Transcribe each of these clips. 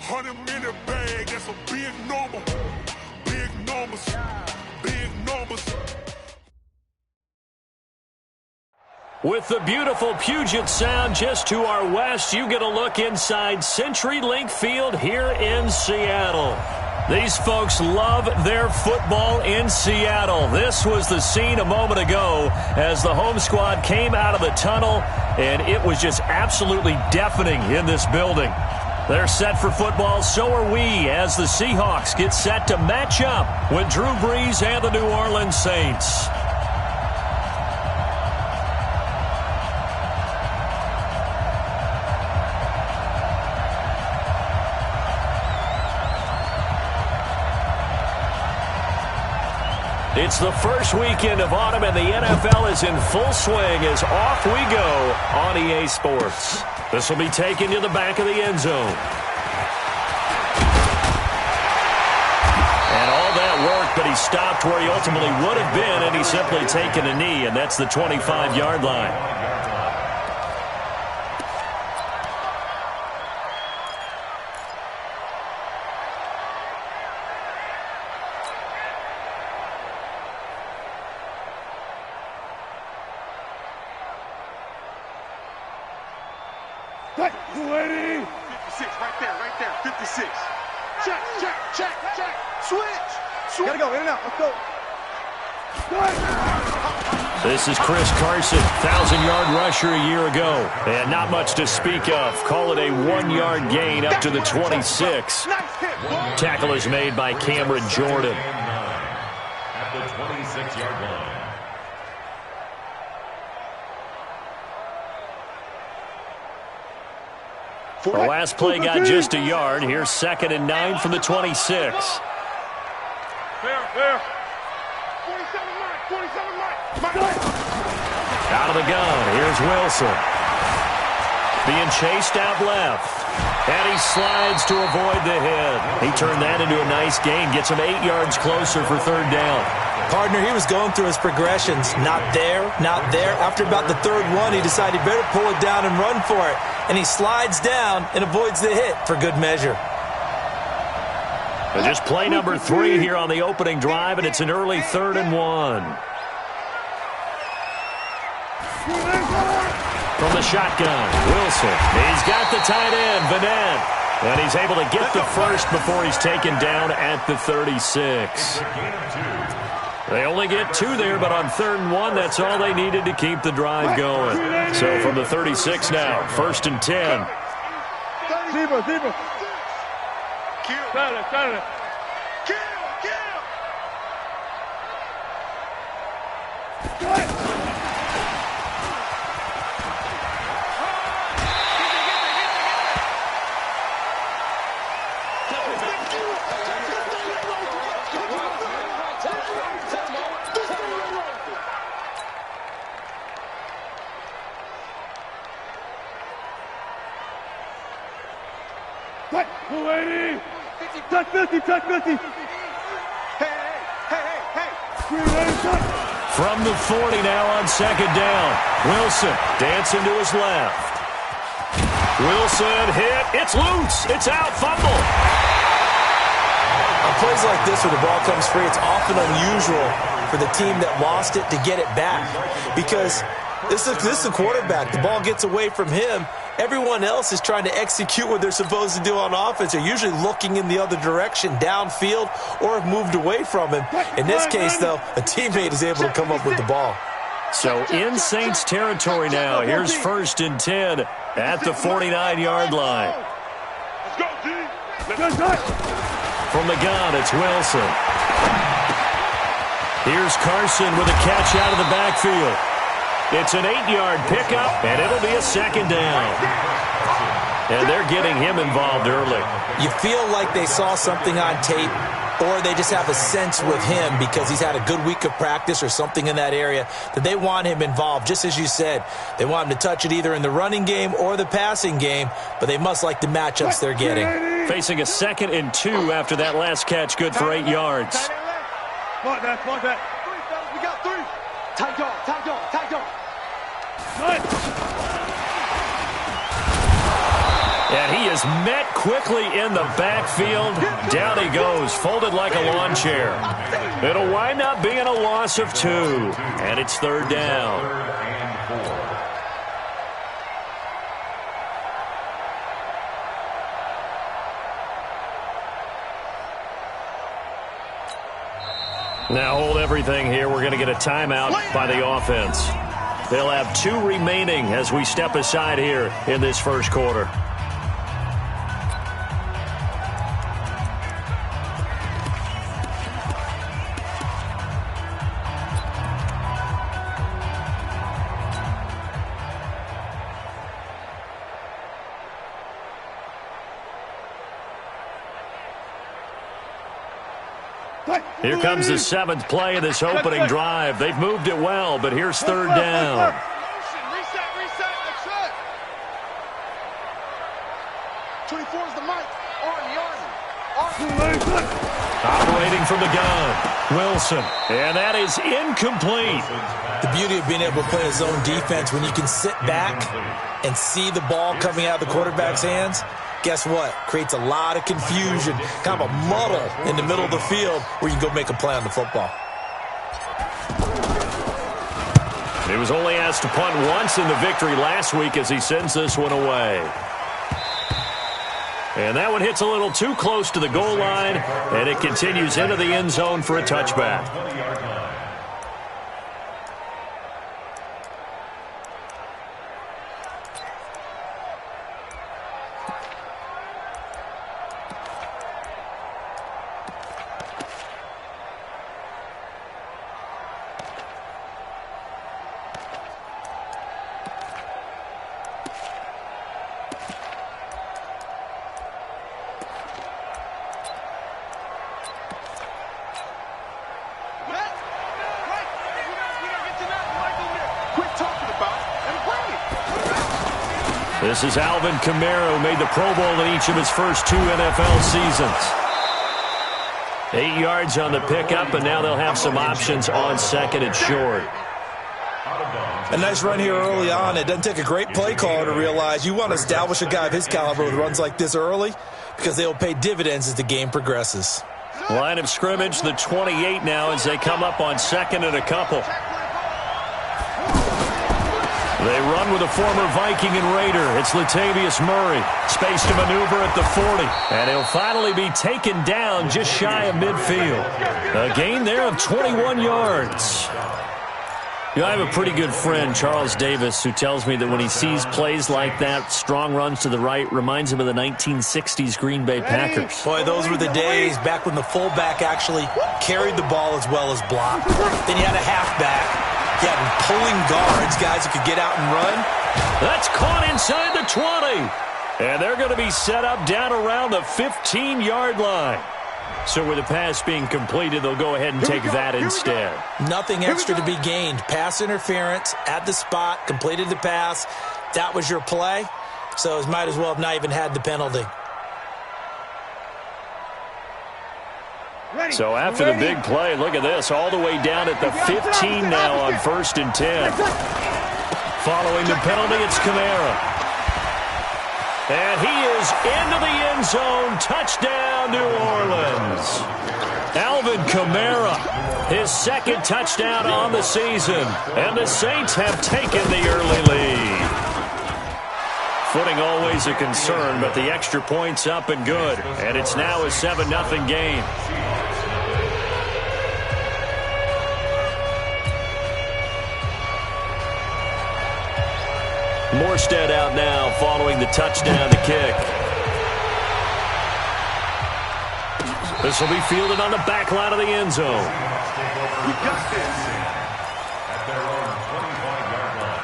100-minute bag, that's a big number. Big numbers, big numbers. With the beautiful Puget Sound just to our west, you get a look inside CenturyLink Field here in Seattle. These folks love their football in Seattle. This was the scene a moment ago as the home squad came out of the tunnel, and it was just absolutely deafening in this building. They're set for football, so are we, as the Seahawks get set to match up with Drew Brees and the New Orleans Saints. It's the first weekend of autumn, and the NFL is in full swing as off we go on EA Sports. This will be taken to the back of the end zone. And all that work, but he stopped where he ultimately would have been, and he's simply taken a knee, and that's the 25-yard line. This is Chris Carson, 1,000-yard rusher a year ago. And not much to speak of. Call it a 1-yard gain up to the 26. Tackle is made by Cameron Jordan. At the 26-yard line. The last play got just a yard. Here's 2nd and 9 from the 26. Out of the gun, here's Wilson. Being chased out left. And he slides to avoid the hit. He turned that into a nice gain. Gets him 8 yards closer for 3rd down. Partner, he was going through his progressions. Not there, not there. After about the 3rd one, he decided he better pull it down and run for it. And he slides down and avoids the hit for good measure. And just play number 3 here on the opening drive, and it's an early 3rd and 1. From the shotgun, Wilson. He's got the tight end, Vanette. And he's able to get the first before he's taken down at the 36. They only get 2 there, but on 3rd and 1, that's all they needed to keep the drive going. So from the 36 now, 1st and 10. Touch 50. From the 40 now on 2nd down. Wilson dancing to his left. Wilson hit. It's loose. It's out. Fumble. On plays like this where the ball comes free, it's often unusual for the team that lost it to get it back. Because this is the quarterback. The ball gets away from him. Everyone else is trying to execute what they're supposed to do on offense. They're usually looking in the other direction, downfield, or have moved away from him. In this case, though, a teammate is able to come up with the ball. So in Saints territory now. Here's 1st and 10 at the 49-yard line. From the gun, it's Wilson. Here's Carson with a catch out of the backfield. It's an 8-yard pickup, and it'll be a 2nd down. And they're getting him involved early. You feel like they saw something on tape, or they just have a sense with him because he's had a good week of practice or something in that area that they want him involved. Just as you said, they want him to touch it either in the running game or the passing game, but they must like the matchups they're getting. Facing a 2nd and 2 after that last catch, good for 8 yards. Like that. We got 3. Tight dog. And he is met quickly in the backfield. Down he goes, folded like a lawn chair. It'll wind up being a loss of 2. And it's 3rd down. Now hold everything here. We're going to get a timeout by the offense. They'll have 2 remaining as we step aside here in this first quarter. Here comes the 7th play of this opening drive. They've moved it well, but here's 3rd down. Reset, that's it. 24 is the mic. Operating from the gun, Wilson. And that is incomplete. The beauty of being able to play a zone defense when you can sit back and see the ball coming out of the quarterback's hands. Guess what? Creates a lot of confusion, kind of a muddle in the middle of the field where you can go make a play on the football. He was only asked to punt once in the victory last week as he sends this one away. And that one hits a little too close to the goal line, and it continues into the end zone for a touchback. This is Alvin Kamara, who made the Pro Bowl in each of his first 2 NFL seasons. 8 yards on the pickup, and now they'll have some options on 2nd and short. A nice run here early on. It doesn't take a great play caller to realize you want to establish a guy of his caliber with runs like this early because they will pay dividends as the game progresses. Line of scrimmage, the 28 now as they come up on 2nd and a couple. They run with a former Viking and Raider. It's Latavius Murray. Space to maneuver at the 40. And he'll finally be taken down just shy of midfield. A gain there of 21 yards. You know, I have a pretty good friend, Charles Davis, who tells me that when he sees plays like that, strong runs to the right, reminds him of the 1960s Green Bay Packers. Boy, those were the days back when the fullback actually carried the ball as well as blocked. Then you had a halfback. You had pulling guards, guys who could get out and run. That's caught inside the 20. And they're going to be set up down around the 15-yard line. So with the pass being completed, they'll go ahead and take that instead. Nothing extra to be gained. Pass interference at the spot, completed the pass. That was your play. So it might as well have not even had the penalty. So after the big play, look at this, all the way down at the 15 now on 1st and 10. Following the penalty, it's Kamara. And he is into the end zone. Touchdown, New Orleans. Alvin Kamara, his 2nd touchdown on the season. And the Saints have taken the early lead. Footing always a concern, but the extra point's up and good. And it's now a 7-0 game. Morstead out now following the touchdown to kick. This will be fielded on the back line of the end zone. We got this at their own 25-yard line.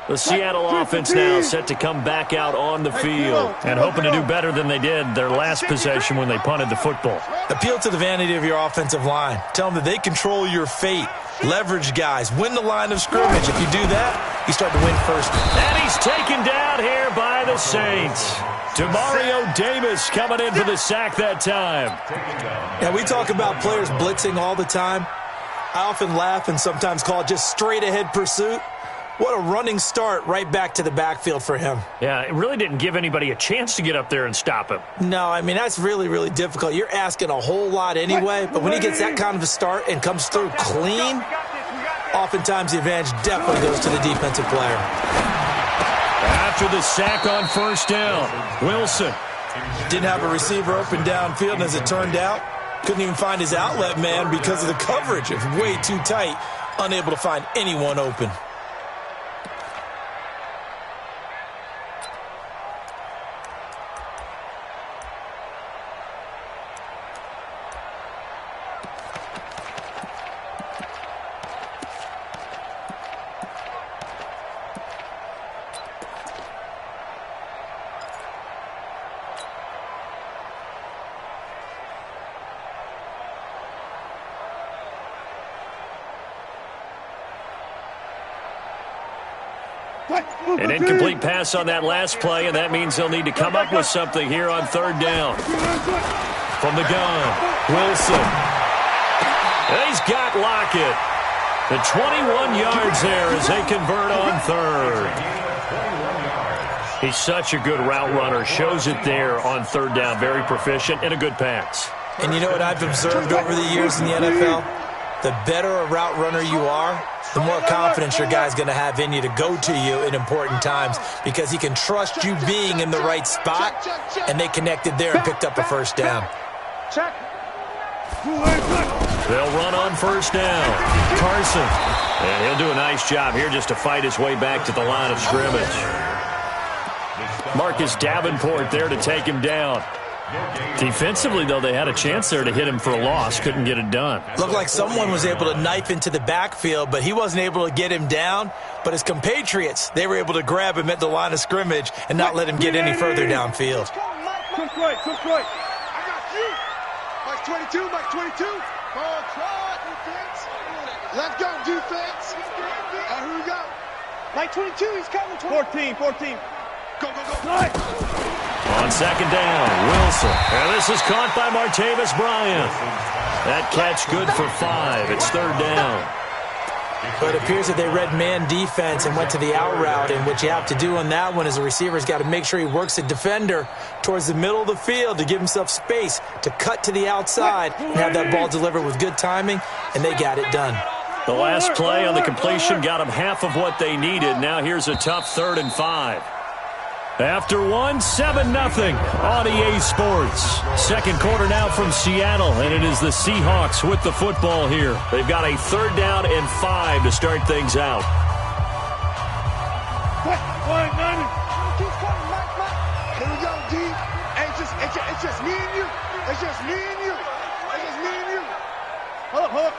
The Seattle offense now set to come back out on the field and hoping to do better than they did their last possession when they punted the football. Appeal to the vanity of your offensive line. Tell them that they control your fate. Leverage guys. Win the line of scrimmage. If you do that, he's starting to win first. And he's taken down here by the Saints. Demario Davis coming in for the sack that time. Yeah, we talk about players blitzing all the time. I often laugh and sometimes call it just straight-ahead pursuit. What a running start right back to the backfield for him. Yeah, it really didn't give anybody a chance to get up there and stop him. No, I mean, that's really, really difficult. You're asking a whole lot anyway, but when he gets that kind of a start and comes through clean, oftentimes the advantage definitely goes to the defensive player. After the sack on first down, Wilson. Didn't have a receiver open downfield, and as it turned out, couldn't even find his outlet man because of the coverage. It was way too tight, unable to find anyone open. An incomplete pass on that last play, and that means they'll need to come up with something here on third down. From the gun, Wilson. He's got Lockett. The 21 yards there as they convert on third. He's such a good route runner. Shows it there on third down. Very proficient and a good pass. And you know what I've observed over the years in the NFL? The better a route runner you are, the more confidence your guy's going to have in you to go to you in important times because he can trust you being in the right spot, and they connected there and picked up a first down. They'll run on first down. Carson. And he'll do a nice job here just to fight his way back to the line of scrimmage. Marcus Davenport there to take him down. Defensively, though, they had a chance there to hit him for a loss. Couldn't get it done. Looked like someone was able to knife into the backfield, but he wasn't able to get him down. But his compatriots, they were able to grab him at the line of scrimmage and not let him get any further downfield. Quick right. I got you. Mike 22, Mike 22. Ball try, defense. Let's go, defense. Here we go. Mike 22, he's coming. 14. Go. Right. On second down, Wilson. And this is caught by Martavis Bryant. That catch good for 5. It's third down. But it appears that they read man defense and went to the out route, and what you have to do on that one is the receiver's got to make sure he works the defender towards the middle of the field to give himself space to cut to the outside and have that ball delivered with good timing, and they got it done. The last play on the completion got them half of what they needed. Now here's a tough 3rd and 5. After 7-0 on EA Sports. Second quarter now from Seattle, and it is the Seahawks with the football here. They've got a 3rd down and 5 to start things out. Here we go, D. It's just me and you. It's just me and you. Hold up.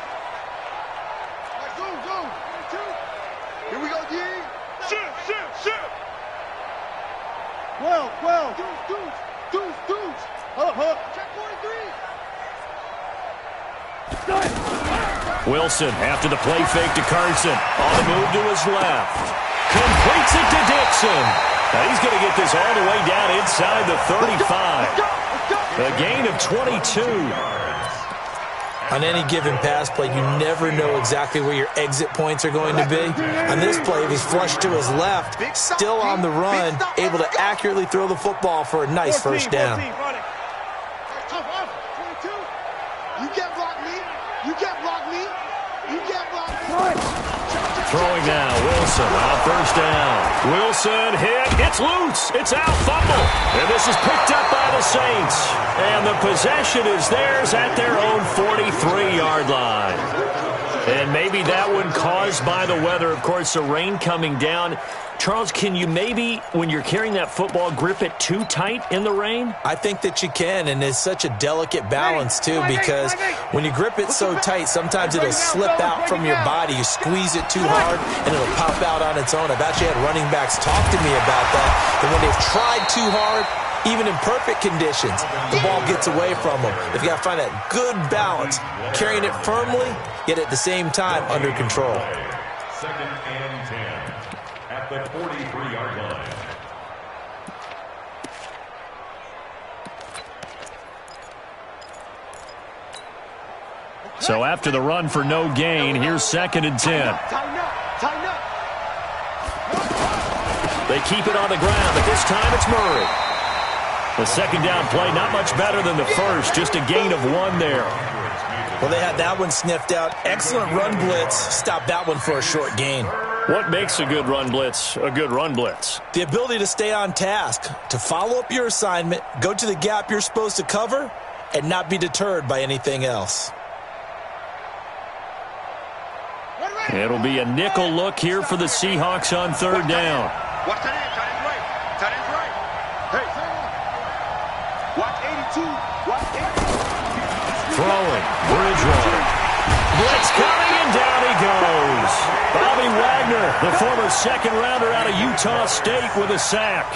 Right, go. Here we go, D. Shoot. 12. Deuce. Hold up. Check 43. Wilson, after the play fake to Carson, on the move to his left. Completes it to Dixon. Now he's going to get this all the way down inside the 35. A gain of 22. On any given pass play, you never know exactly where your exit points are going to be. On this play, he's flushed to his left, still on the run, able to accurately throw the football for a nice first down. 22. You can't block me. Throwing now, Wilson on first down. Wilson hit. It's loose. It's out. Fumble. And this is picked up by the Saints. And the possession is theirs at their own 43-yard line. And maybe that one caused by the weather. Of course, the rain coming down. Charles, can you maybe, when you're carrying that football, grip it too tight in the rain? I think that you can, and it's such a delicate balance, too, because when you grip it so tight, sometimes it'll slip out from your body. You squeeze it too hard, and it'll pop out on its own. I've actually had running backs talk to me about that, and when they've tried too hard, even in perfect conditions, the ball gets away from them. They've got to find that good balance, carrying it firmly, yet at the same time under control. the 43-yard line. So after the run for no gain, here's 2nd and 10. Tighten up. Tighten up. They keep it on the ground, but this time it's Murray. The second down play, not much better than the first, just a gain of 1 there. Well, they had that one sniffed out. Excellent run blitz. Stop that one for a short gain. What makes a good run blitz a good run blitz? The ability to stay on task, to follow up your assignment, go to the gap you're supposed to cover, and not be deterred by anything else. It'll be a nickel look here for the Seahawks on 3rd down. Watch that end. Tight end right. Tight end right. Hey. Watch 82. Watch 82. Throwing. Bridgewater. Blitz coming, and down he goes. Bobby Wagner, the former second-rounder out of Utah State, with a sack.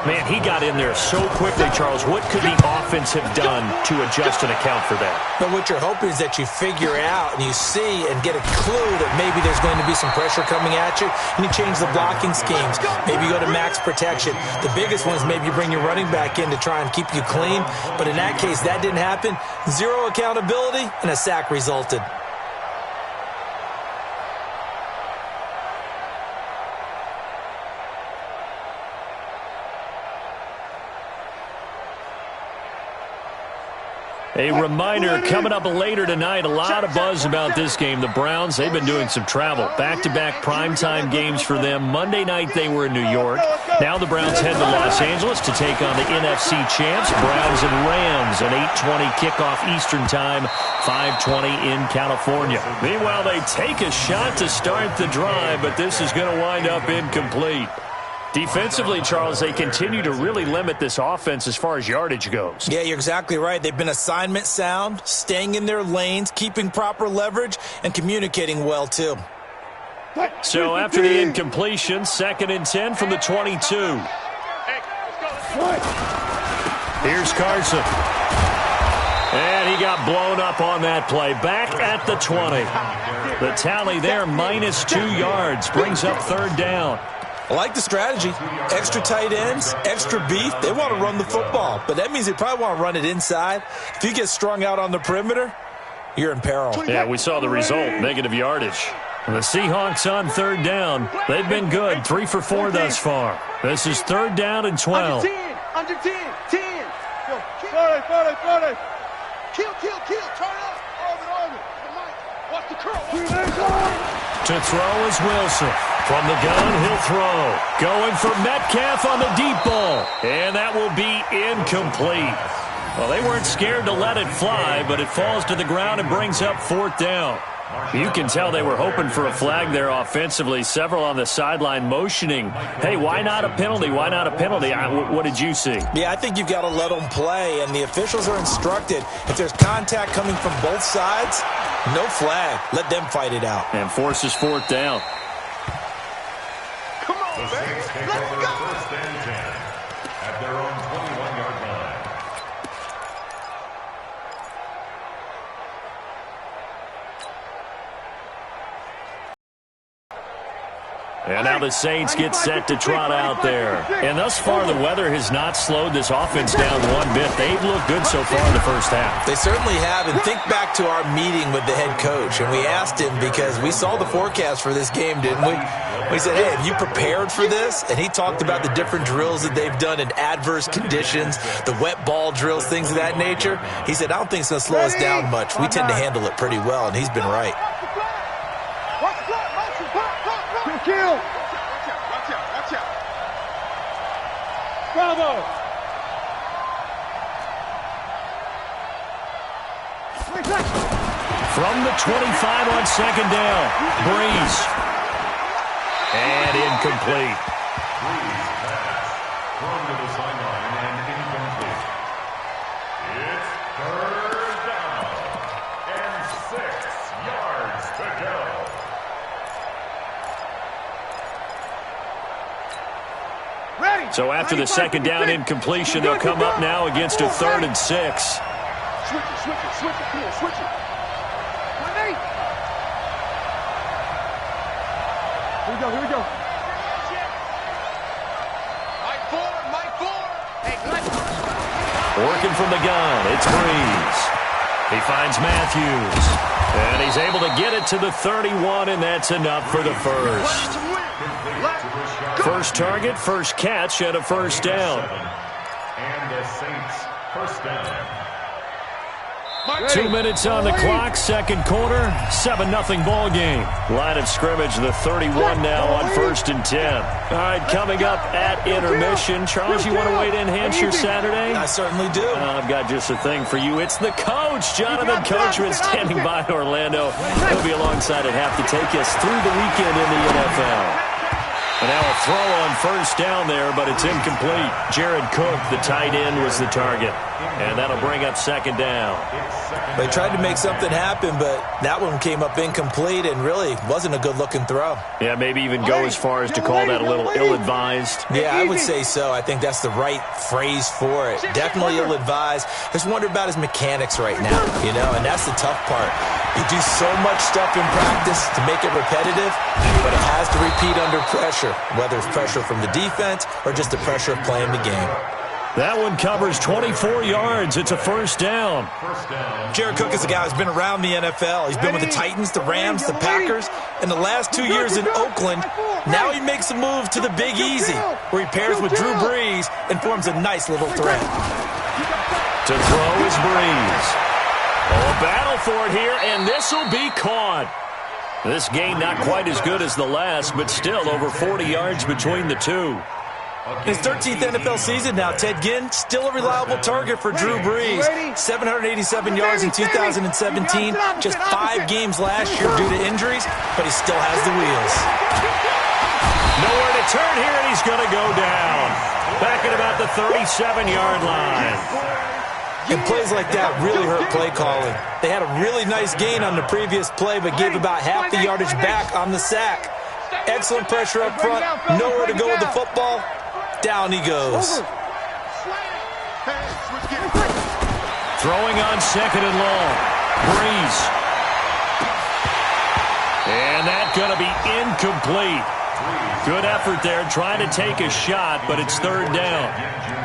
Man, he got in there so quickly, Charles. What could the offense have done to adjust and account for that? But what you're hoping is that you figure out and you see and get a clue that maybe there's going to be some pressure coming at you, and you change the blocking schemes. Maybe you go to max protection. The biggest one is maybe you bring your running back in to try and keep you clean. But in that case, that didn't happen. 0 accountability, and a sack resulted. A reminder, coming up later tonight, a lot of buzz about this game. The Browns, they've been doing some travel. Back-to-back primetime games for them. Monday night they were in New York. Now the Browns head to Los Angeles to take on the NFC champs, Browns and Rams, an 8:20 kickoff Eastern time, 5:20 in California. Meanwhile, they take a shot to start the drive, but this is going to wind up incomplete. Defensively, Charles, they continue to really limit this offense as far as yardage goes. Yeah, you're exactly right. They've been assignment sound, staying in their lanes, keeping proper leverage, and communicating well, too. So after the incompletion, 2nd and 10 from the 22. Here's Carson. And he got blown up on that play. Back at the 20. The tally there, -2 yards, brings up 3rd down. I like the strategy. Extra tight ends, extra beef. They want to run the football, but that means they probably want to run it inside. If you get strung out on the perimeter, you're in peril. Yeah, we saw the result, negative yardage. The Seahawks on 3rd down. They've been good, 3 for 4 thus far. This is 3rd down and 12. Under 10. 10. 40. Kill. Turn up. Orbit. Watch the curl. To throw is Wilson. From the gun, he'll throw. Going for Metcalf on the deep ball. And that will be incomplete. Well, they weren't scared to let it fly, but it falls to the ground and brings up 4th down. You can tell they were hoping for a flag there offensively. Several on the sideline motioning, hey, why not a penalty? Why not a penalty? What did you see? Yeah, I think you've got to let them play, and the officials are instructed. If there's contact coming from both sides, no flag. Let them fight it out. And forces 4th down. Come on, The baby. Saints take Let's over go. 1st and 10 at their own 21-yard line. And now the Saints get set to trot out there. And thus far, the weather has not slowed this offense down one bit. They've looked good so far in the first half. They certainly have. And think back to our meeting with the head coach. And we asked him, because we saw the forecast for this game, didn't we? We said, hey, have you prepared for this? And he talked about the different drills that they've done in adverse conditions, the wet ball drills, things of that nature. He said, I don't think it's going to slow us down much. We tend to handle it pretty well, and he's been right. Kill. Watch out. Bravo. From the 25 on 2nd down, Breeze. And incomplete. Breeze pass thrown to the sideline and incomplete. It's 3rd down and 6 yards to go. So after the 2nd down incompletion, they'll come up now against a 3rd and 6. Switch it. Come on, switch it. Here we go. Working from the gun, it's Breeze. He finds Matthews. And he's able to get it to the 31, and that's enough for the first. First target, first catch, and a first down. And the Saints first down. 2 minutes on the clock, second quarter, 7-0 ball game. Line of scrimmage, the 31 now on 1st and 10. All right, coming up at intermission. Charles, you want to wait to enhance your Saturday? I certainly do. I've got just a thing for you. It's the coach, Jonathan Coachman, standing by in Orlando. He'll be alongside at half to take us through the weekend in the NFL. And now a throw on first down there, but it's incomplete. Jared Cook, the tight end, was the target. And that'll bring up second down. They tried to make something happen, but that one came up incomplete and really wasn't a good-looking throw. Yeah, maybe even go as far as to call that a little ill-advised. Yeah, I would say so. I think that's the right phrase for it. Definitely ill-advised. Just wonder about his mechanics right now, and that's the tough part. You do so much stuff in practice to make it repetitive, but it has to repeat under pressure, whether it's pressure from the defense or just the pressure of playing the game. That one covers 24 yards. It's a first down. Jared Cook is a guy who's been around the NFL. He's been with the Titans, the Rams, the Packers, and the last 2 years in Oakland. Now he makes a move to the Big Easy, where he pairs with Drew Brees and forms a nice little threat. To throw is Brees. Oh, a battle for it here, and this will be caught. This gain not quite as good as the last, but still over 40 yards between the two. His 13th NFL season now, Ted Ginn, still a reliable target for Drew Brees. 787 yards in 2017, just 5 games last year due to injuries, but he still has the wheels. Nowhere to turn here, and he's going to go down. Back at about the 37-yard line. And plays like that really hurt play calling. They had a really nice gain on the previous play, but gave about half the yardage back on the sack. Excellent pressure up front, nowhere to go with the football. Down he goes. Throwing on second and long. Breeze. And that's going to be incomplete. Good effort there, trying to take a shot, but it's third down.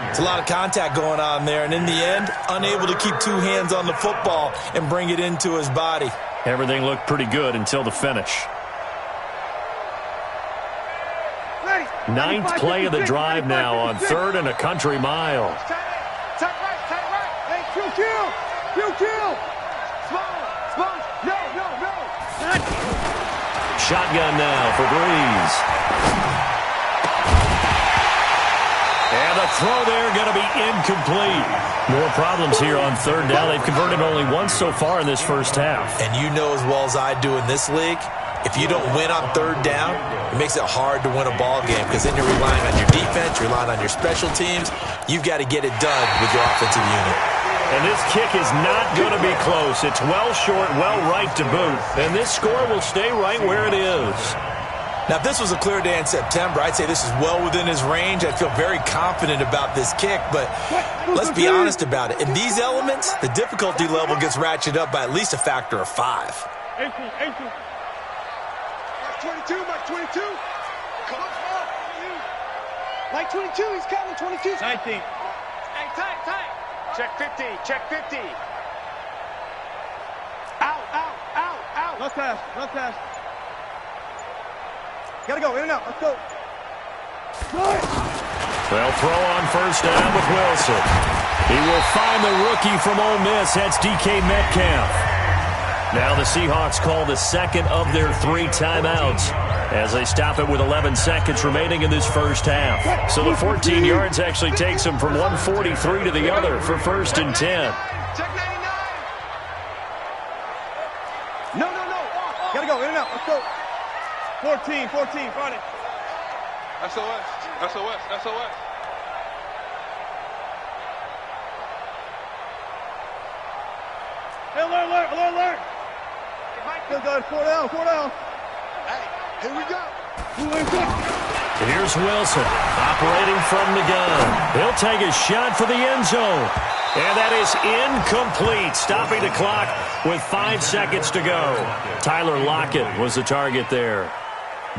It's a lot of contact going on there, and in the end, unable to keep 2 hands on the football and bring it into his body. Everything looked pretty good until the finish. Ninth play of the drive now on 3rd and a country mile. Tight right. Hey, kill. Small. No. Shotgun now for Breeze. And the throw there going to be incomplete. More problems here on third down. They've converted only once so far in this first half. And you know as well as I do in this league, if you don't win on third down, it makes it hard to win a ball game because then you're relying on your defense, you're relying on your special teams. You've got to get it done with your offensive unit. And this kick is not going to be close. It's well short, well right to boot. And this score will stay right where it is. Now, if this was a clear day in September, I'd say this is well within his range. I feel very confident about this kick, but let's be honest about it. In these elements, the difficulty level gets ratcheted up by at least a factor of 5. 22, Mike 22. Come on. Mike 22, he's coming, 22. 19. Hey, tight. Check 50. Out. Left pass. Gotta go, in and out, let's go. They'll throw on first down with Wilson. He will find the rookie from Ole Miss. That's DK Metcalf. Now the Seahawks call the second of their 3 timeouts as they stop it with 11 seconds remaining in this first half. So the 14 yards actually takes them from 143 to the other for 1st and 10. Check 99. No. Gotta go, in and out, let's go. 14, find it. SOS. Alert. Still got 4 down. Hey, here we go. Here's Wilson operating from the gun. He'll take a shot for the end zone. And that is incomplete, stopping the clock with 5 seconds to go. Tyler Lockett was the target there.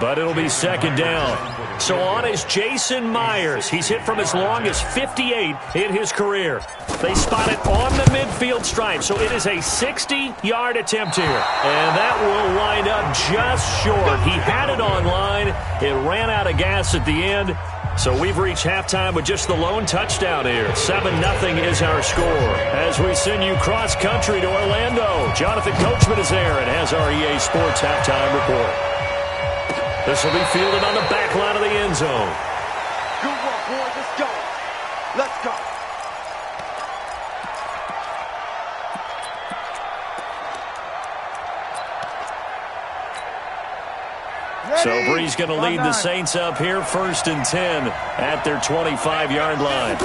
but it'll be second down. So on is Jason Myers. He's hit from as long as 58 in his career. They spot it on the midfield stripe, so it is a 60-yard attempt here. And that will wind up just short. He had it on line. It ran out of gas at the end. So we've reached halftime with just the lone touchdown here. 7-0 is our score. As we send you cross-country to Orlando, Jonathan Coachman is there and has our EA Sports halftime report. This will be fielded on the back line of the end zone. Good work, boys. Let's go. Let's go. So Bree's going to lead the Saints up here, 1st and 10 at their 25-yard line.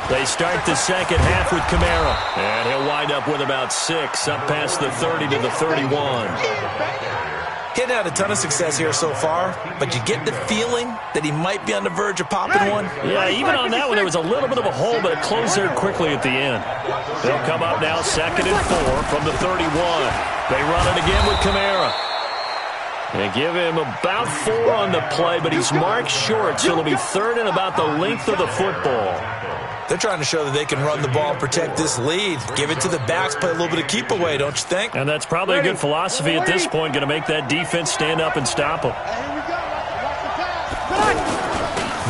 They start the second half with Kamara, and he'll wind up with about 6, up past the 30 to the 31. He's had a ton of success here so far, but you get the feeling that he might be on the verge of popping one. Yeah, even on that one, there was a little bit of a hole, but it closed there quickly at the end. They'll come up now 2nd and 4 from the 31. They run it again with Kamara. They give him about 4 on the play, but he's marked short, so it'll be 3rd and about the length of the football. They're trying to show that they can run the ball and protect this lead. Give it to the backs, play a little bit of keep away, don't you think? And that's probably a good philosophy at this point, going to make that defense stand up and stop them.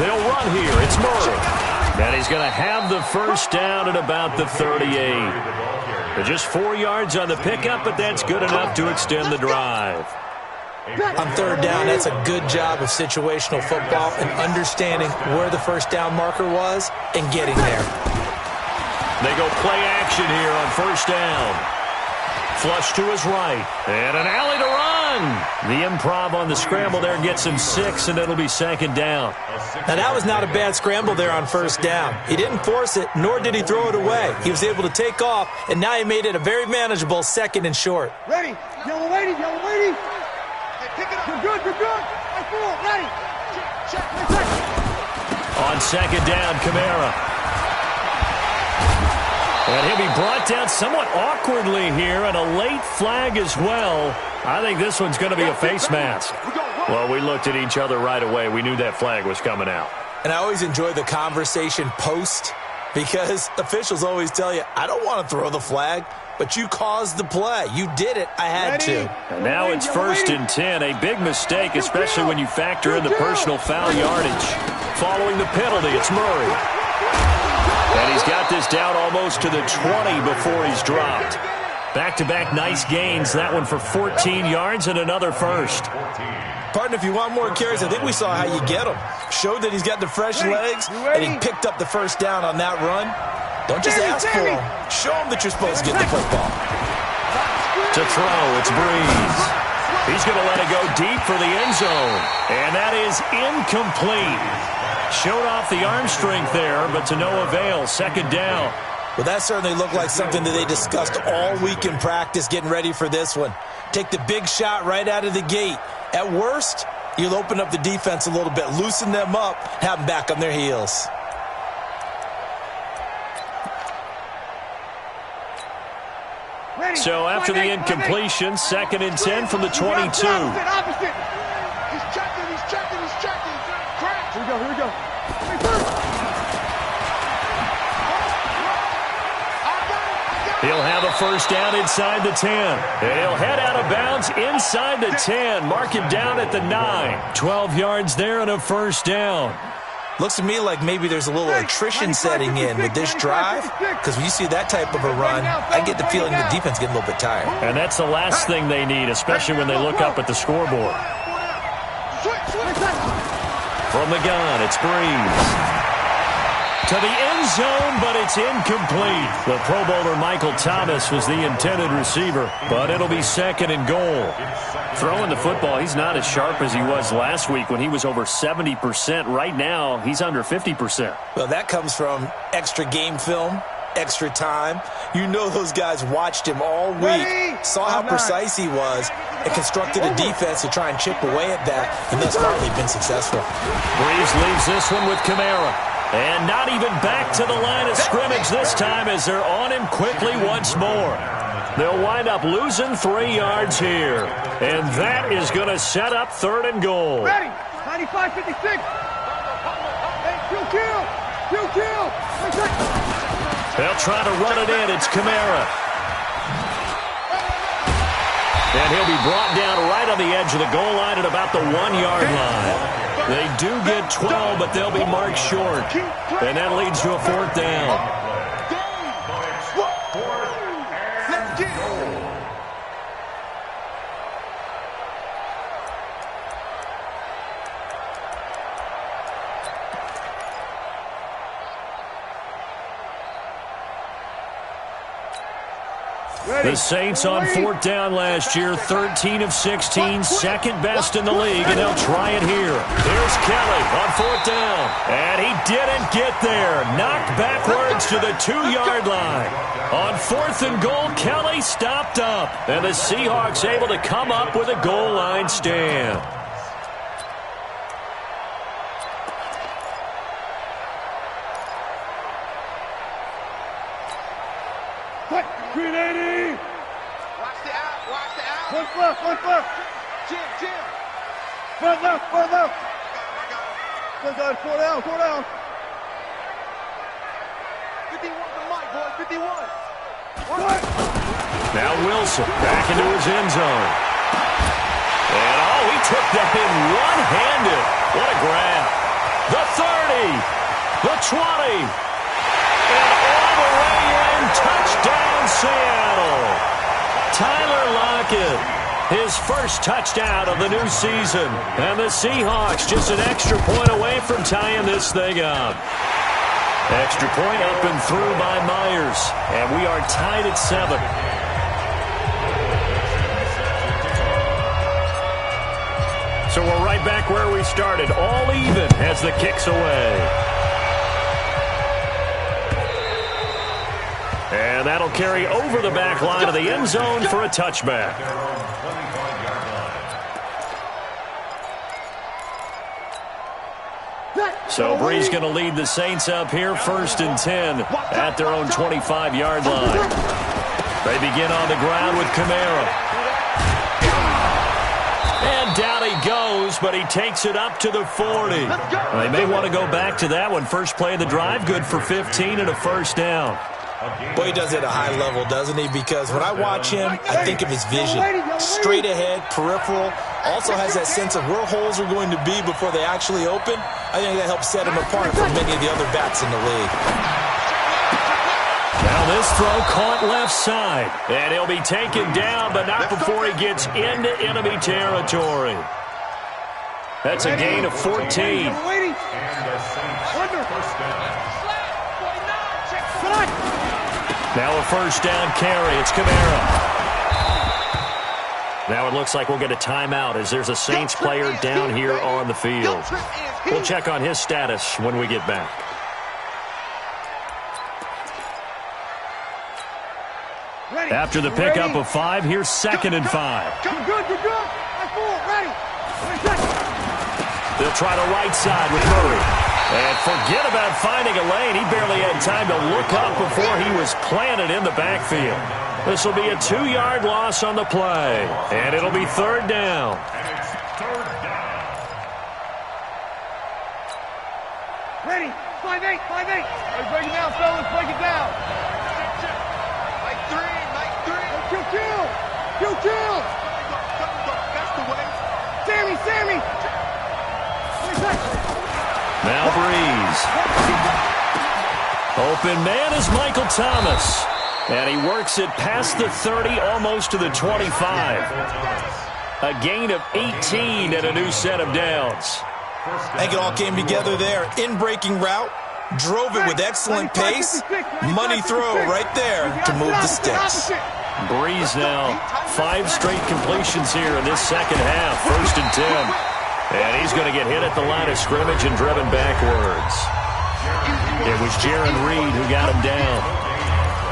They'll run here. It's Murray. And he's going to have the first down at about the 38. They're just 4 yards on the pickup, but that's good enough to extend the drive. On 3rd down, that's a good job of situational football and understanding where the first down marker was and getting there. They go play action here on 1st down. Flush to his right. And an alley to run. The improv on the scramble there gets him 6, and it'll be 2nd down. Now, that was not a bad scramble there on 1st down. He didn't force it, nor did he throw it away. He was able to take off, and now he made it a very manageable 2nd and short. Ready. Yellow lady. Yellow lady. Pick it up. You're good. You're good. Right forward. Ready. Check. On 2nd down, Kamara. And he'll be brought down somewhat awkwardly here, and a late flag as well. I think this one's going to be a face mask. Well, we looked at each other right away. We knew that flag was coming out. And I always enjoy the conversation post because officials always tell you, I don't want to throw the flag, but you caused the play. You did it. I had to. And now it's 1st and 10. A big mistake, especially when you factor in the personal foul yardage. Following the penalty, it's Murray. And he's got this down almost to the 20 before he's dropped. Back-to-back nice gains. That one for 14 yards and another first. Partner, if you want more carries, I think we saw how you get them. Showed that he's got the fresh legs, and he picked up the first down on that run. Don't just ask for them. Show them that you're supposed to get the football. To throw, it's Breeze. He's going to let it go deep for the end zone. And that is incomplete. Showed off the arm strength there, but to no avail. 2nd down. Well, that certainly looked like something that they discussed all week in practice getting ready for this one. Take the big shot right out of the gate. At worst, you'll open up the defense a little bit, loosen them up, have them back on their heels. So after the incompletion, 2nd and 10 from the 22. He's checking. Crack. Here we go. He'll have a first down inside the 10. And he'll head out of bounds inside the 10. Mark him down at the 9. 12 yards there and a first down. Looks to me like maybe there's a little attrition setting in with this drive, because when you see that type of a run, I get the feeling the defense getting a little bit tired. And that's the last thing they need, especially when they look up at the scoreboard. From the gun, it's Breeze. To the end zone, but it's incomplete. The Pro Bowler Michael Thomas was the intended receiver, but it'll be 2nd and goal. Throwing the football, he's not as sharp as he was last week when he was over 70%. Right now, he's under 50%. Well, that comes from extra game film, extra time. You know those guys watched him all week, saw how precise he was, and constructed a defense to try and chip away at that, and thus far they've been successful. Breeze leaves this one with Kamara. And not even back to the line of scrimmage this time as they're on him quickly once more. They'll wind up losing 3 yards here. And that is going to set up 3rd and goal. Ready. 95-56. Hey, kill. They'll try to run it in. It's Kamara. And he'll be brought down right on the edge of the goal line at about the 1-yard line. They do get 12, but they'll be marked short. And that leads to a 4th down. The Saints on 4th down last year, 13 of 16, second best in the league, and they'll try it here. Here's Kelly on 4th down, and he didn't get there. Knocked backwards to the 2-yard line. On 4th and goal, Kelly stopped up, and the Seahawks able to come up with a goal line stand. One left. Jim. Front left. Good guys, 4 down. 51 to Mike, boys, 51. Now Wilson back into his end zone. And, he took that in one-handed. What a grab. The 30, the 20, and all the way in. Touchdown, Seattle. Tyler Lockett. His first touchdown of the new season. And the Seahawks just an extra point away from tying this thing up. Extra point up and through by Myers. And we are tied at 7. So we're right back where we started. All even as the kick's away. And that'll carry over the back line of the end zone for a touchback. So Bree's going to lead the Saints up here, 1st and 10 at their own 25-yard line. They begin on the ground with Kamara. And down he goes, but he takes it up to the 40. They may want to go back to that one. First play of the drive, good for 15 and a 1st down. Well, he does it at a high level, doesn't he? Because when I watch him, I think of his vision. Straight ahead, peripheral. Also has that sense of where holes are going to be before they actually open. I think that helps set him apart from many of the other backs in the league. Now this throw caught left side. And he'll be taken down, but not before he gets into enemy territory. That's a gain of 14. Now a 1st down carry. It's Kamara. Now it looks like we'll get a timeout as there's a Saints player down here on the field. We'll check on his status when we get back. After the pickup of 5, here's 2nd and 5. Good. Ready. They'll try the right side with Murray. And forget about finding a lane. He barely had time to look up before he was planted in the backfield. This will be a 2-yard loss on the play. And it'll be 3rd down. Ready. 5-8. Hey, break it down, fellas. Break it down. Like three. Kill. That's the way. Sammy. Now Breeze. Open man is Michael Thomas. And he works it past the 30, almost to the 25. A gain of 18 and a new set of downs. I think it all came together there. In-breaking route, drove it with excellent pace. Money throw right there to move the sticks. Breeze now, 5 straight completions here in this second half. 1st and 10. And he's going to get hit at the line of scrimmage and driven backwards. It was Jaron Reed who got him down.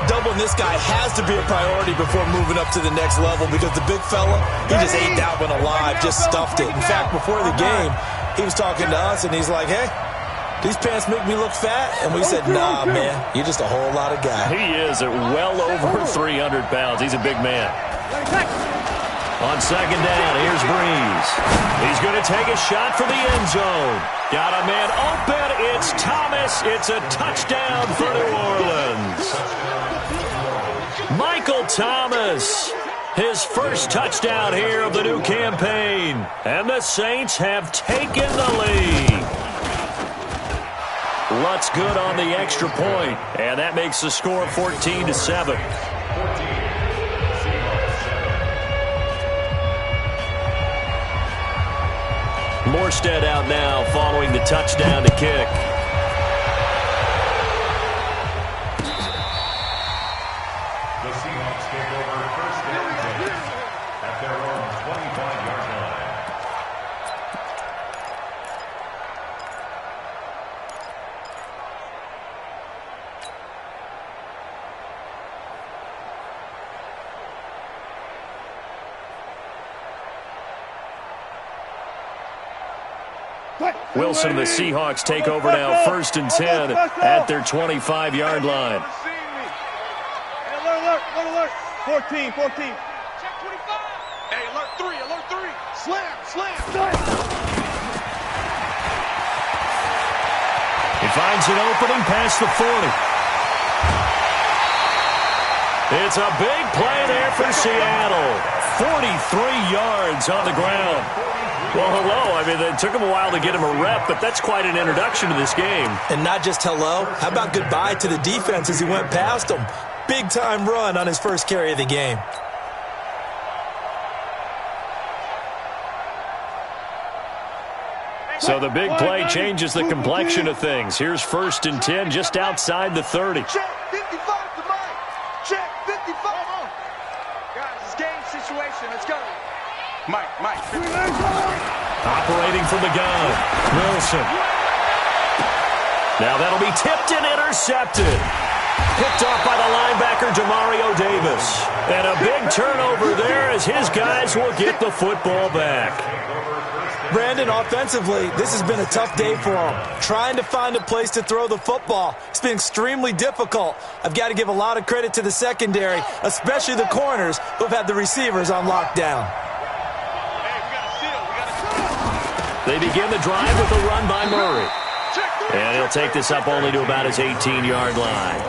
Doubling this guy has to be a priority before moving up to the next level because the big fella, he just ate that one alive, just stuffed it. In fact, before the game, he was talking to us, and he's like, hey, these pants make me look fat. And we said, nah, man, you're just a whole lot of guy. He is at well over 300 pounds. He's a big man. On second down, here's Breeze. He's going to take a shot for the end zone. Got a man open. It's Thomas. It's a touchdown for New Orleans. Michael Thomas, his first touchdown here of the new campaign. And the Saints have taken the lead. Lutz good on the extra point, and that makes the score 14-7. Morstead out now following the touchdown to kick. The Seahawks take over first and 10 at their own 25-yard line. Wilson and the Seahawks take over now, first and 10 at their 25-yard line. Alert. 14. Check 25. Hey, alert 3. Slam. He finds an opening past the 40. It's a big play there for Seattle. 43 yards on the ground. Well, hello. I mean, it took him a while to get him a rep, but that's quite an introduction to this game. And not just hello. How about goodbye to the defense as he went past him? Big-time run on his first carry of the game. So the big play changes the complexion of things. Here's first and 10 just outside the 30. Check 55 to Mike. Check 55. Guys, it's game situation. Let's go. Mike. Operating from the gun, Wilson. Now that'll be tipped and intercepted. Picked off by the linebacker, Demario Davis. And a big turnover there as his guys will get the football back. Brandon, offensively, this has been a tough day for him. Trying to find a place to throw the football. It's been extremely difficult. I've got to give a lot of credit to the secondary, especially the corners who've had the receivers on lockdown. They begin the drive with a run by Murray. And he'll take this up only to about his 18-yard line.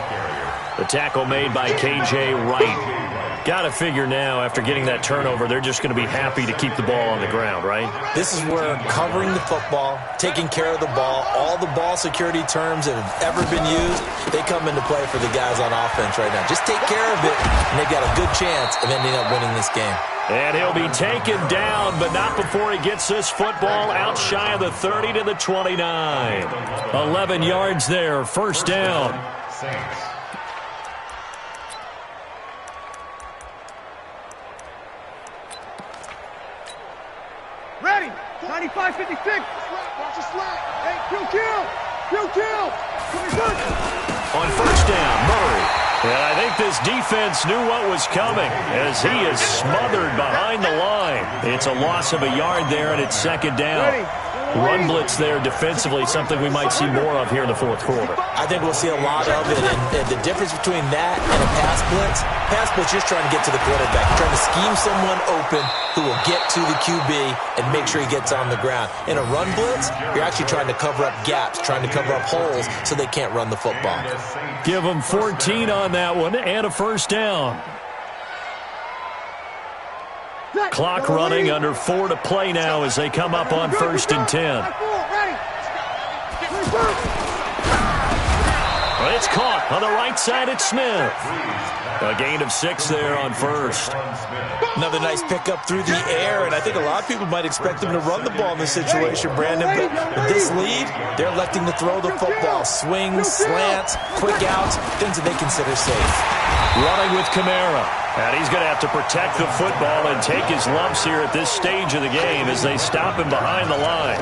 The tackle made by K.J. Wright. Got to figure now, after getting that turnover, they're just going to be happy to keep the ball on the ground, right? This is where covering the football, taking care of the ball, all the ball security terms that have ever been used, they come into play for the guys on offense right now. Just take care of it, and they've got a good chance of ending up winning this game. And he'll be taken down, but not before he gets this football out shy of the 30 to the 29. 11 yards there, first down. Saints. Ready. 95, 56. Watch the slack. Hey, kill. On first down, Murray. And I think this defense knew what was coming as he is smothered behind the line. It's a loss of a yard there, and it's second down. Run blitz there defensively, something we might see more of here in the fourth quarter. I think we'll see a lot of it, and the difference between that and a pass blitz, you're just trying to get to the quarterback. You're trying to scheme someone open who will get to the QB and make sure he gets on the ground. In a run blitz, you're actually trying to cover up gaps, trying to cover up holes so they can't run the football. Give them 14 on that one and a first down. Clock running, under 4 to play now as they come up on first and 10. It's caught on the right side at Smith. A gain of 6 there on first. Another nice pickup through the air, and I think a lot of people might expect them to run the ball in this situation, Brandon, but with this lead, they're electing to throw the football. Swings, slants, quick outs, things that they consider safe. Running with Kamara. And he's going to have to protect the football and take his lumps here at this stage of the game as they stop him behind the line.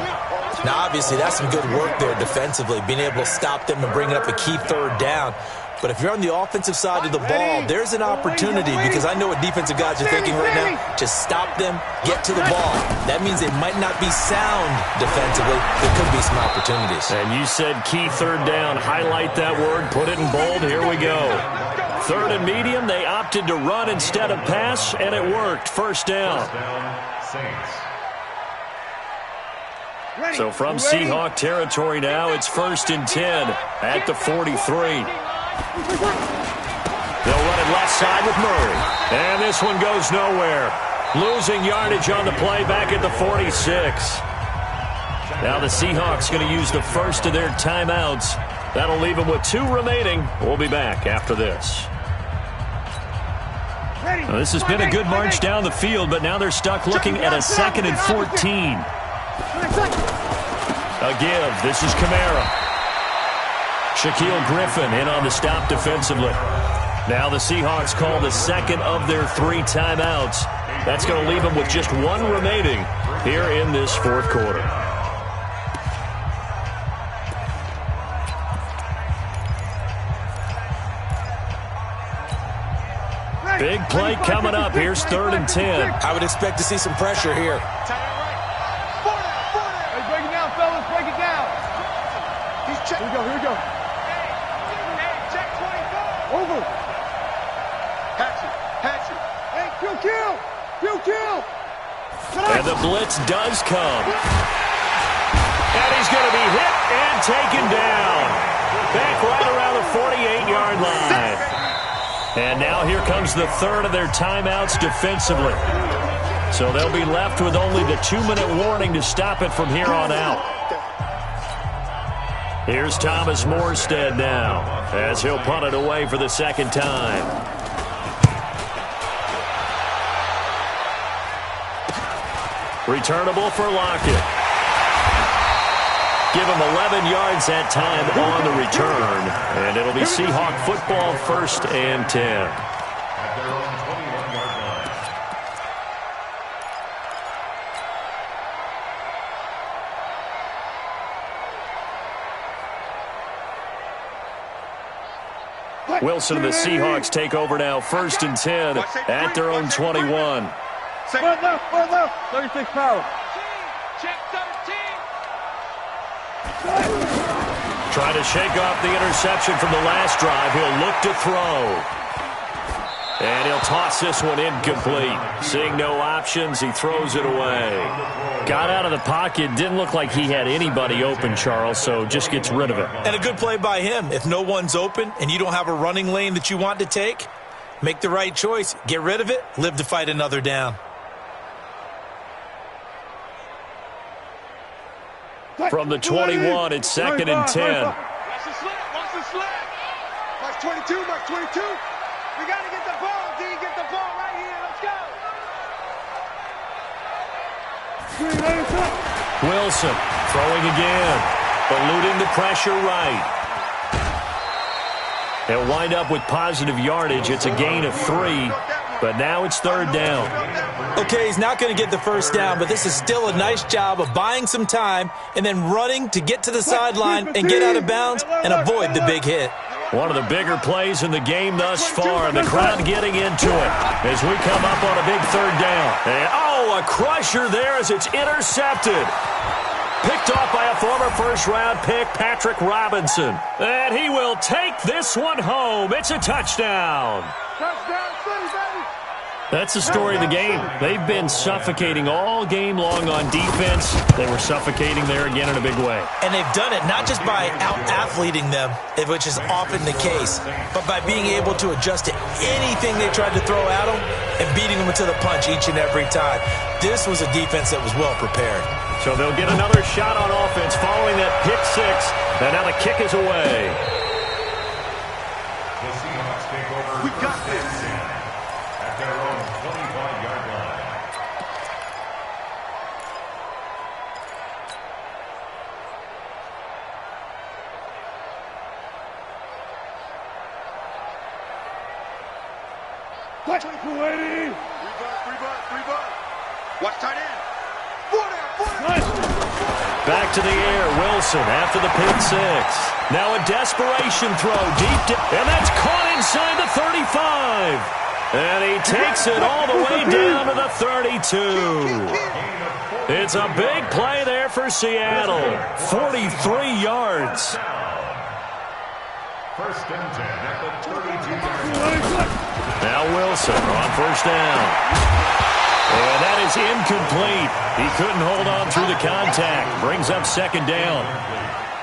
Now, obviously, that's some good work there defensively, being able to stop them and bring up a key third down. But if you're on the offensive side of the ball, there's an opportunity, because I know what defensive guys are thinking right now. Just stop them, get to the ball. That means they might not be sound defensively. There could be some opportunities. And you said key third down. Highlight that word. Put it in bold. Here we go. Third and medium. They opted to run instead of pass, and it worked. First down. Saints. So from Seahawk territory now, it's 1st and 10 at the 43. They'll run it left side with Murray. And this one goes nowhere. Losing yardage on the play back at the 46. Now the Seahawks going to use the first of their timeouts. That'll leave them with 2 remaining. We'll be back after this. Now, this has been a good march down the field, but now they're stuck looking at a 2nd and 14. A give. This is Kamara. Shaquille Griffin in on the stop defensively. Now the Seahawks call the second of their 3 timeouts. That's going to leave them with just 1 remaining here in this 4th quarter. Big play coming up. Here's 3rd and 10. I would expect to see some pressure here. Here we go. Hey, check 24. Over. Hatch it. Hey, kill. And the blitz does come. And he's going to be hit and taken down. Back right around the 48-yard line. And now here comes the 3rd of their timeouts defensively. So they'll be left with only the 2-minute warning to stop it from here on out. Here's Thomas Morstead now, as he'll punt it away for the 2nd time. Returnable for Lockett. Give him 11 yards that time on the return, and it'll be Seahawk football 1st and 10. At their own 21-yard line. Wilson and the Seahawks take over now, 1st and 10 at their own 21. Forward left. 36 power. Check 13. Trying to shake off the interception from the last drive. He'll look to throw. And he'll toss this one incomplete. Seeing no options, he throws it away. Got out of the pocket. Didn't look like he had anybody open, Charles, so just gets rid of it. And a good play by him. If no one's open and you don't have a running lane that you want to take, make the right choice. Get rid of it. Live to fight another down. From the 21, it's 2nd and 10. Watch the slip. Mark 22. We got to get the ball, D. Get the ball right here. Let's go. Wilson throwing again. Eluding the pressure right. They'll wind up with positive yardage. It's a gain of 3, but now it's 3rd down. Okay, he's not going to get the first down, but this is still a nice job of buying some time and then running to get to the sideline and get out of bounds and avoid the big hit. One of the bigger plays in the game thus far, and the crowd getting into it as we come up on a big 3rd down. And, a crusher there as it's intercepted. Picked off by a former first-round pick, Patrick Robinson. And he will take this one home. It's a touchdown. Touchdown, City, baby. That's the story of the game. They've been suffocating all game long on defense. They were suffocating there again in a big way. And they've done it not just by out-athleting them, which is often the case, but by being able to adjust to anything they tried to throw at them and beating them to the punch each and every time. This was a defense that was well prepared. So they'll get another shot on offense following that pick 6, and now the kick is away. The Seahawks take over. We got this. At their own 25-yard line. Watch 280. Three butt. Watch tight end. 4 down. Back to the air, Wilson after the pick 6. Now a desperation throw deep, and that's caught inside the 35. And he takes it all the way down to the 32. It's a big play there for Seattle. 43 yards. First and 10 at the 32-yard line. Now Wilson on first down. And that is incomplete. He couldn't hold on through the contact. Brings up second down.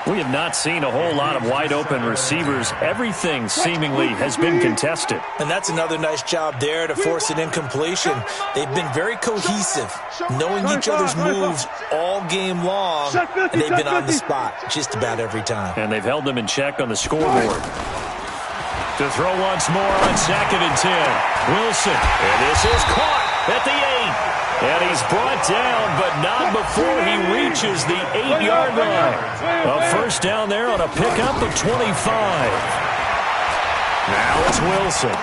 We have not seen a whole lot of wide-open receivers. Everything seemingly has been contested. And that's another nice job there to force an incompletion. They've been very cohesive, knowing each other's moves all game long, and they've been on the spot just about every time. And they've held them in check on the scoreboard. To throw once more on 2nd and 10. Wilson, and this is caught at the 8. And he's brought down, but not before he reaches the 8-yard line. A first down there on a pickup of 25. Now it's Wilson.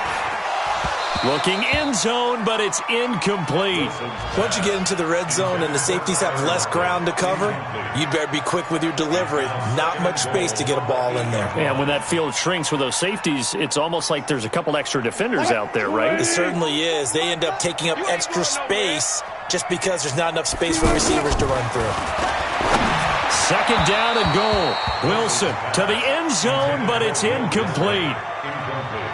Looking end zone, but it's incomplete. Once you get into the red zone and the safeties have less ground to cover, you'd better be quick with your delivery. Not much space to get a ball in there. And when that field shrinks with those safeties, it's almost like there's a couple extra defenders out there, right? It certainly is. They end up taking up extra space just because there's not enough space for receivers to run through. Second down and goal. Wilson to the end zone, but it's incomplete.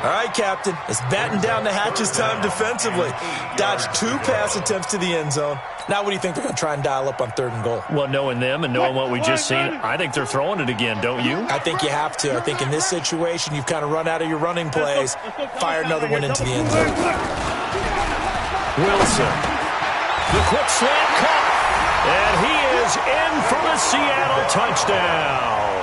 All right, Captain. It's batten down the hatches time defensively. Dodged 2 pass attempts to the end zone. Now what do you think they're going to try and dial up on 3rd and goal? Well, knowing them and knowing what we just seen, I think they're throwing it again, don't you? I think you have to. I think in this situation, you've kind of run out of your running plays. Fire another one into the end zone. Wilson. The quick slant caught. And he is in for the Seattle touchdown.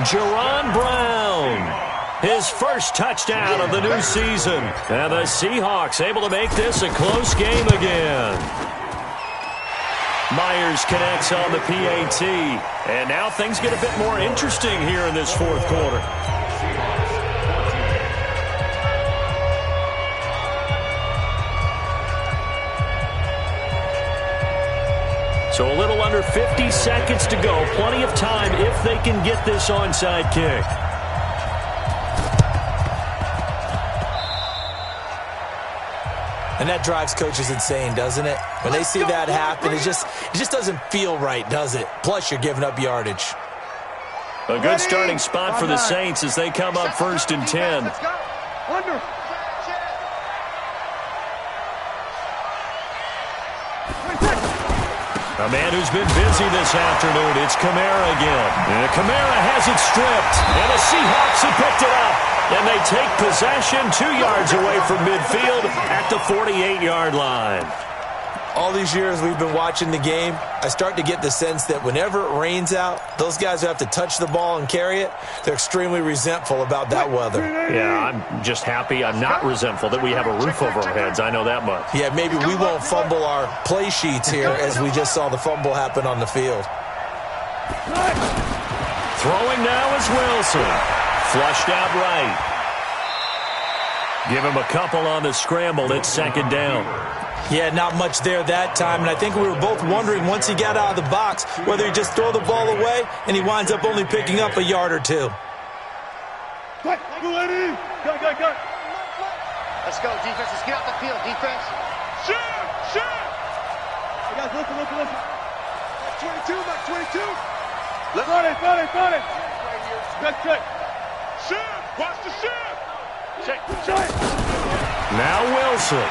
Jerron Brown. His first touchdown of the new season. And the Seahawks able to make this a close game again. Myers connects on the PAT. And now things get a bit more interesting here in this 4th quarter. So a little under 50 seconds to go. Plenty of time if they can get this onside kick. And that drives coaches insane, doesn't it? When they see that happen, it just doesn't feel right, does it? Plus, you're giving up yardage. A good starting spot for the Saints as they come up 1st and 10. A man who's been busy this afternoon, it's Kamara again. And Kamara has it stripped, and the Seahawks have picked it up. And they take possession 2 yards away from midfield at the 48-yard line. All these years we've been watching the game, I start to get the sense that whenever it rains out, those guys who have to touch the ball and carry it, they're extremely resentful about that weather. Yeah, I'm just happy I'm not resentful that we have a roof over our heads. I know that much. Yeah, maybe we won't fumble our play sheets here as we just saw the fumble happen on the field. Throwing now is Wilson. Flushed out right. Give him a couple on the scramble. It's 2nd down. Yeah, not much there that time, and I think we were both wondering once he got out of the box whether he just throw the ball away and he winds up only picking up a yard or 2. Go. Let's go, defense. Let's get out the field, defense. Shoot! Hey, guys, listen. Back 22, back 22. Got it. Check. Shift! Watch the shift! Check. Now Wilson.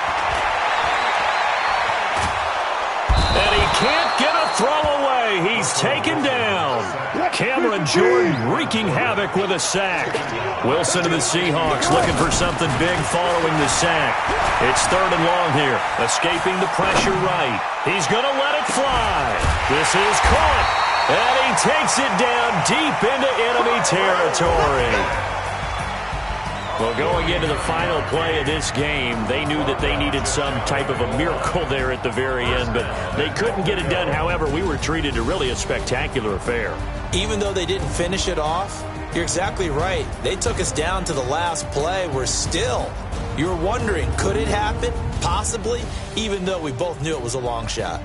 And he can't get a throw away. He's taken down. Cameron Jordan wreaking havoc with a sack. Wilson to the Seahawks looking for something big following the sack. It's 3rd and long here. Escaping the pressure right. He's going to let it fly. This is caught. And he takes it down deep into enemy territory. Well, going into the final play of this game, they knew that they needed some type of a miracle there at the very end, but they couldn't get it done. However, we were treated to really a spectacular affair. Even though they didn't finish it off, you're exactly right. They took us down to the last play. We're still, you were wondering, could it happen? Possibly, even though we both knew it was a long shot.